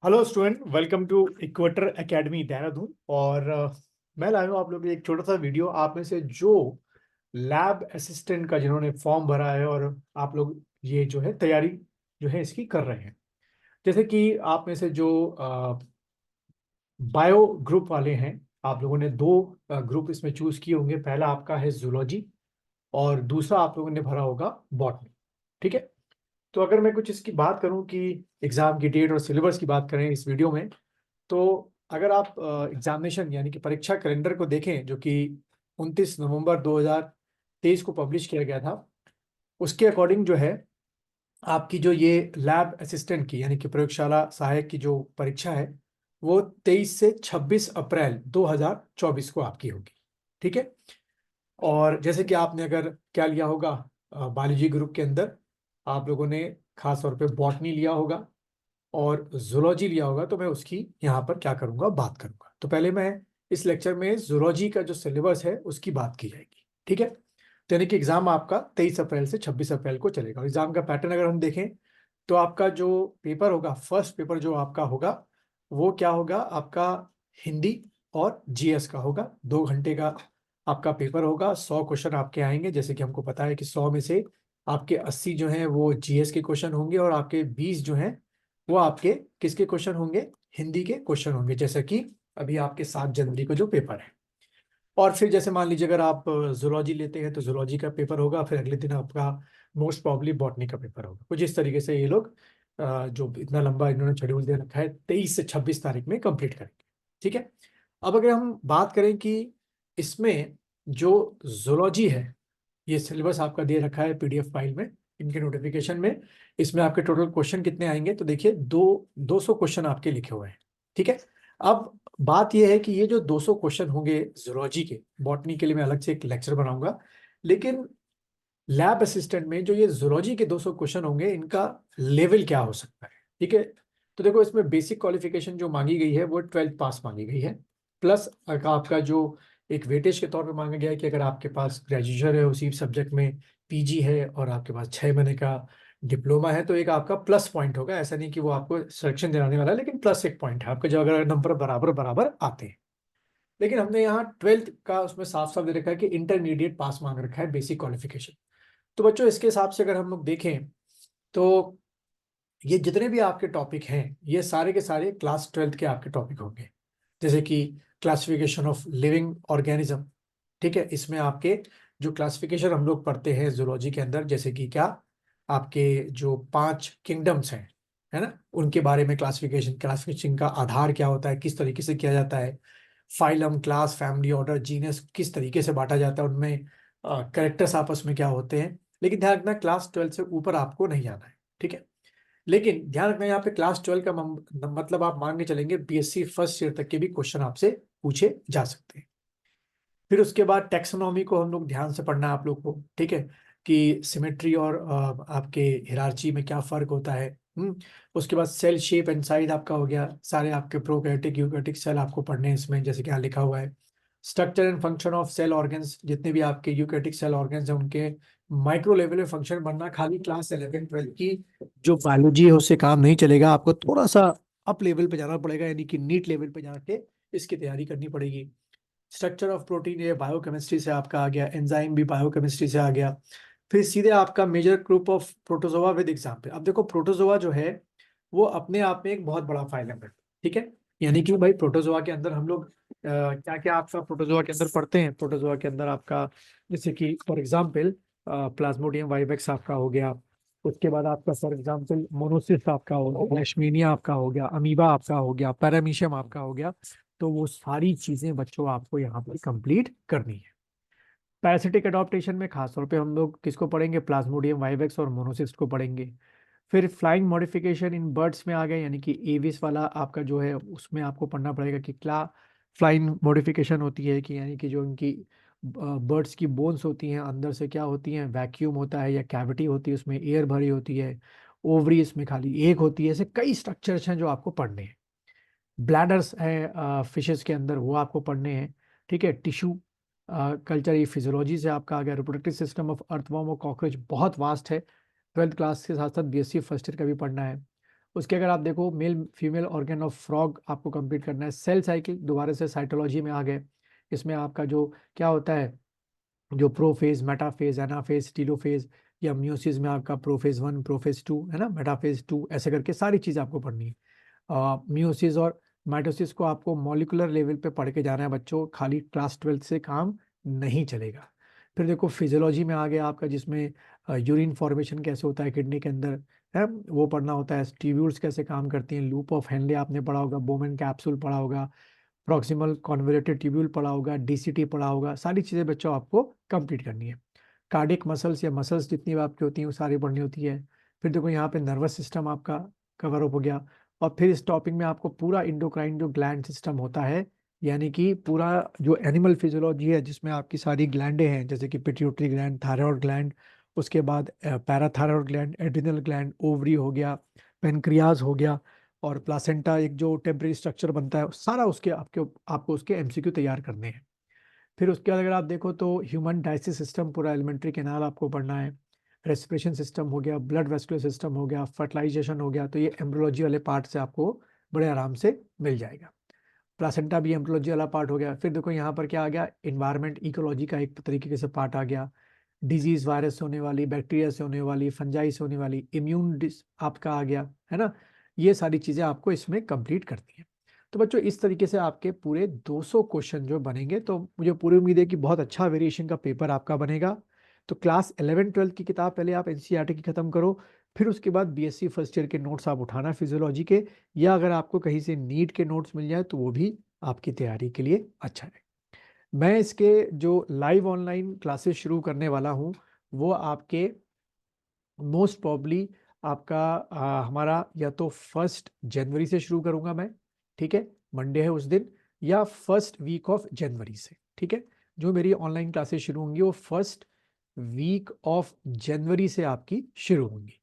Hello student, welcome to Equator Academy Dehradun. और मैं लाया हूँ आप लोग के लिए एक छोटा सा वीडियो। आप में से जो लैब असिस्टेंट का जिन्होंने फॉर्म भरा है और आप लोग ये जो है तैयारी जो है इसकी कर रहे हैं, जैसे कि आप में से जो बायो ग्रुप वाले हैं, आप लोगों ने दो ग्रुप इसमें चूज किए होंगे। पहला आपका है जूलॉजी और दूसरा आप लोगों ने भरा होगा बॉटनी। ठीक है। तो अगर मैं कुछ इसकी बात करूं कि एग्जाम की डेट और सिलेबस की बात करें इस वीडियो में, तो अगर आप एग्जामिनेशन यानी कि परीक्षा कैलेंडर को देखें जो कि 29 नवंबर 2023 को पब्लिश किया गया था, उसके अकॉर्डिंग जो है आपकी जो ये लैब असिस्टेंट की यानी कि प्रयोगशाला सहायक की जो परीक्षा है वो 23 से 26 अप्रैल 2024 को आपकी होगी। ठीक है। और जैसे कि आपने अगर क्या लिया होगा, बायोलॉजी ग्रुप के अंदर आप लोगों ने खास तौर पे बॉटनी लिया होगा और जूलॉजी लिया होगा, तो मैं उसकी यहाँ पर क्या करूंगा, बात करूंगा। तो पहले मैं इस लेक्चर में जूलॉजी का जो सिलेबस है उसकी बात की जाएगी। ठीक है। तो यानी कि एग्जाम आपका 23 अप्रैल से 26 अप्रैल को चलेगा। और एग्जाम का पैटर्न अगर हम देखें तो आपका जो पेपर होगा, फर्स्ट पेपर जो आपका होगा वो क्या होगा, आपका हिंदी और जीएस का होगा। 2 घंटे का आपका पेपर होगा। 100 क्वेश्चन आपके आएंगे। जैसे कि हमको पता है कि 100 में से आपके 80 जो हैं वो जीएस के क्वेश्चन होंगे और आपके 20 जो हैं वो आपके किसके क्वेश्चन होंगे, हिंदी के क्वेश्चन होंगे, जैसा कि अभी आपके 7 जनवरी को जो पेपर है। और फिर जैसे मान लीजिए अगर आप जूलॉजी लेते हैं तो जूलॉजी का पेपर होगा, फिर अगले दिन आपका मोस्ट प्रॉब्ली बॉटनी का पेपर होगा। कुछ इस तरीके से ये लोग जो इतना लंबा इन्होंने शेड्यूल दे रखा है 23 से 26 तारीख में कंप्लीट करेंगे। ठीक है। अब अगर हम बात करें कि इसमें जो जूलॉजी है, ये सिलेबस आपका दे रखा है पीडीएफ फाइल में, इनके नोटिफिकेशन में। इसमें आपके टोटल क्वेश्चन कितने आएंगे, तो देखिए 200 क्वेश्चन आपके लिखे हुए हैं। ठीक है। अब बात यह है कि ये जो 200 क्वेश्चन होंगे जूलॉजी के, बॉटनी के लिए मैं अलग से एक लेक्चर बनाऊंगा, लेकिन लैब असिस्टेंट में जो ये जूलॉजी के 200 क्वेश्चन होंगे इनका लेवल क्या हो सकता है। ठीक है। तो देखो इसमें बेसिक क्वालिफिकेशन जो मांगी गई है वो 12th पास मांगी गई है, प्लस आपका जो एक वेटेज के तौर पे मांगा गया है कि अगर आपके पास ग्रेजुएशन है उसी सब्जेक्ट में, पीजी है और आपके पास 6 महीने का डिप्लोमा है, तो एक आपका प्लस पॉइंट होगा। ऐसा नहीं कि वो आपको सिलेक्शन दिलाने वाला है, लेकिन प्लस एक पॉइंट है आपके, जो अगर नंबर बराबर बराबर आते हैं। लेकिन हमने यहाँ 12th का उसमें साफ साफ दे रखा है कि इंटरमीडिएट पास मांग रखा है, बेसिक क्वालिफिकेशन। तो बच्चों इसके हिसाब से अगर हम लोग देखें तो ये जितने भी आपके टॉपिक हैं ये सारे के सारे क्लास 12th के आपके टॉपिक होंगे। जैसे कि क्लासिफिकेशन ऑफ लिविंग ऑर्गेनिज्म। ठीक है। इसमें आपके जो क्लासिफिकेशन हम लोग पढ़ते हैं जूलॉजी के अंदर, जैसे कि क्या आपके जो 5 किंगडम्स हैं, है ना, उनके बारे में क्लासिफिकेशन, क्लासिफिकेशन का आधार क्या होता है, किस तरीके से किया जाता है, phylum, class, family, order, genus किस तरीके से बांटा जाता है, उनमें कैरेक्टर्स आपस में क्या होते हैं। लेकिन ध्यान रखना क्लास 12 से ऊपर आपको नहीं जाना है। ठीक है। लेकिन ध्यान रखना यहाँ पे क्लास 12 का मतलब आप मान के चलेंगे बीएससी फर्स्ट ईयर तक के भी क्वेश्चन आपसे पूछे जा सकते हैं। फिर उसके बाद टेक्सोनॉमी को हम लोग ध्यान से पढ़ना है आप लोग को। ठीक है। कि सिमेट्री और आपके हिरार्ची में क्या फर्क होता है। उसके बाद सेल शेप एंड साइज आपका हो गया। सारे आपके प्रोकैरियोटिक यूकैरियोटिक सेल आपको पढ़ने हैं इसमें, जैसे क्या लिखा हुआ है। Structure and function of cell organs, जितने भी आपके यूकैरियोटिक सेल ऑर्गन्स हैं उनके माइक्रो लेवल में फंक्शन बनना। खाली क्लास 11 12 की जो बायोलॉजी है उससे काम नहीं चलेगा, आपको थोड़ा सा अप लेवल पे जाना पड़ेगा, यानी कि नीट लेवल पे जाके इसकी तैयारी करनी पड़ेगी। स्ट्रक्चर ऑफ प्रोटीन ये बायोकेमिस्ट्री से आपका आ गया, एंजाइम भी बायोकेमिस्ट्री से आ गया। फिर सीधे आपका major group of protozoa with example. अब देखो प्रोटोजोआ जो है वो अपने आप में एक बहुत बड़ा फाइलम है। ठीक है। यानी कि भाई प्रोटोजोआ के अंदर हम लोग क्या क्या आपका प्रोटोजोआ के अंदर पढ़ते हैं। प्रोटोजोआ के अंदर आपका जैसे कि फॉर एग्जाम्पल प्लाज्मोडियम वाइवेक्स आपका हो गया। उसके बाद आपका फॉर एग्जाम्पल मोनोसिस आपका हो गया, लेशमीनिया आपका हो गया, अमीबा आपका हो गया, पैरामीशियम आपका हो गया। तो वो सारी चीजें बच्चों आपको यहाँ पर कंप्लीट करनी है। पैरासिटिक एडॉप्टेशन में खासतौर पे हम लोग किसको पढ़ेंगे, प्लाज्मोडियम वाइवेक्स और मोनोसिस्ट को पढ़ेंगे। फिर फ्लाइंग मॉडिफिकेशन इन बर्ड्स में आ गए, यानी कि एविस वाला आपका जो है उसमें आपको पढ़ना पड़ेगा कि क्या फ्लाइंग मॉडिफिकेशन होती है, कि यानी कि जो इनकी बर्ड्स की बोन्स होती हैं अंदर से क्या होती हैं, वैक्यूम होता है या कैविटी होती है, उसमें एयर भरी होती है, ओवरी इसमें खाली एक होती है। ऐसे कई स्ट्रक्चर्स हैं जो आपको पढ़ने हैं। ब्लैडर्स है फिशेस के अंदर, वो आपको पढ़ने हैं। ठीक है। टिश्यू कल्चर ये फिजियोलॉजी से आपका आ गया। रिप्रोडक्टिव सिस्टम ऑफ अर्थवर्म और कॉकरोच बहुत वास्ट है, 12th क्लास के साथ साथ बीएससी फर्स्ट ईयर का भी पढ़ना है। उसके अगर आप देखो male female organ of frog आपको कंप्लीट करना है। सेल साइकिल दोबारा से साइटोलॉजी में आ गए। इसमें आपका जो क्या होता है, जो प्रोफेज, मेटाफेज, एनाफेज, टीलोफेज, या म्यूसिस में आपका प्रोफेज 1, प्रोफेज 2 है ना, मेटाफेज 2, ऐसे करके सारी चीज़ आपको पढ़नी है। म्यूसिस और माइटोसिस को आपको मॉलिकुलर लेवल पे पढ़ के जाना है बच्चों, खाली क्लास 12 से काम नहीं चलेगा। फिर देखो फिजियोलॉजी में आ गया आपका, जिसमें यूरिन फॉर्मेशन कैसे होता है किडनी के अंदर है, वो पढ़ना होता है। ट्यूब्यूल्स कैसे काम करती हैं, लूप ऑफ हेनले आपने पढ़ा होगा, बोमेन कैप्सूल पढ़ा होगा, प्रॉक्सिमल कॉन्वोल्यूटेड ट्यूब्यूल पढ़ा होगा, डीसीटी पढ़ा होगा, सारी चीज़ें बच्चों आपको कंप्लीट करनी है। कार्डिक मसल्स या मसल्स जितनी भी आपकी होती हैं वो सारी पढ़नी होती है। फिर देखो यहाँ पे नर्वस सिस्टम आपका कवर अप हो गया। और फिर इस टॉपिक में आपको पूरा इंडोक्राइन जो ग्लैंड सिस्टम होता है, यानी कि पूरा जो एनिमल फिजियोलॉजी है, जिसमें आपकी सारी ग्लैंडें हैं, जैसे कि पिट्यूटरी ग्लैंड, थायराइड ग्लैंड, उसके बाद parathyroid gland, adrenal gland, ovary हो गया, पेनक्रियाज हो गया, और प्लासेंटा एक जो टेम्परेरी स्ट्रक्चर बनता है, सारा उसके आपको उसके एमसीक्यू तैयार करने हैं। फिर उसके बाद अगर आप देखो तो ह्यूमन डाइजेस्टिव सिस्टम पूरा, एलिमेंट्री कैनाल आपको पढ़ना है, रेस्पिरेशन सिस्टम हो गया, ब्लड वेस्कुलर सिस्टम हो गया, फर्टिलाइजेशन हो गया, तो ये एम्ब्रियोलॉजी वाले पार्ट से आपको बड़े आराम से मिल जाएगा। प्लासेंटा भी एम्ब्रियोलॉजी वाला पार्ट हो गया। फिर देखो यहाँ पर क्या आ गया, इन्वायरमेंट इकोलॉजी का एक तरीके से पार्ट आ गया। डिजीज वायरस से होने वाली, बैक्टीरिया से होने वाली, फंजाई से होने वाली, इम्यून आपका आ गया है ना। ये सारी चीजें आपको इसमें कंप्लीट करती हैं। तो बच्चों इस तरीके से आपके पूरे 200 क्वेश्चन जो बनेंगे, तो मुझे पूरी उम्मीद है कि बहुत अच्छा वेरिएशन का पेपर आपका बनेगा। तो क्लास 11-12 की किताब पहले आप एनसीईआरटी की खत्म करो, फिर उसके बाद बीएससी फर्स्ट ईयर के नोट्स आप उठाना फिजियोलॉजी के, या अगर आपको कहीं से नीट के नोट्स मिल जाए तो वो भी आपकी तैयारी के लिए अच्छा है। मैं इसके जो लाइव ऑनलाइन क्लासेस शुरू करने वाला हूँ वो आपके मोस्ट प्रॉब्ली आपका हमारा या तो 1 जनवरी से शुरू करूंगा मैं, ठीक है, मंडे है उस दिन, या फर्स्ट वीक ऑफ जनवरी से, ठीक है। जो मेरी ऑनलाइन क्लासेस शुरू होंगी वो फर्स्ट वीक ऑफ जनवरी से आपकी शुरू होंगी,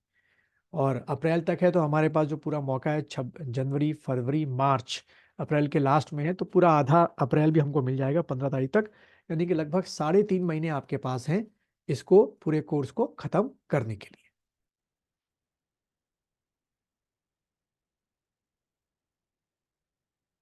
और अप्रैल तक है। तो हमारे पास जो पूरा मौका है, जनवरी, फरवरी, मार्च, अप्रैल के लास्ट में है, तो पूरा आधा अप्रैल भी हमको मिल जाएगा 15 तारीख तक, यानी कि लगभग 3.5 महीने आपके पास हैं इसको पूरे कोर्स को खत्म करने के लिए।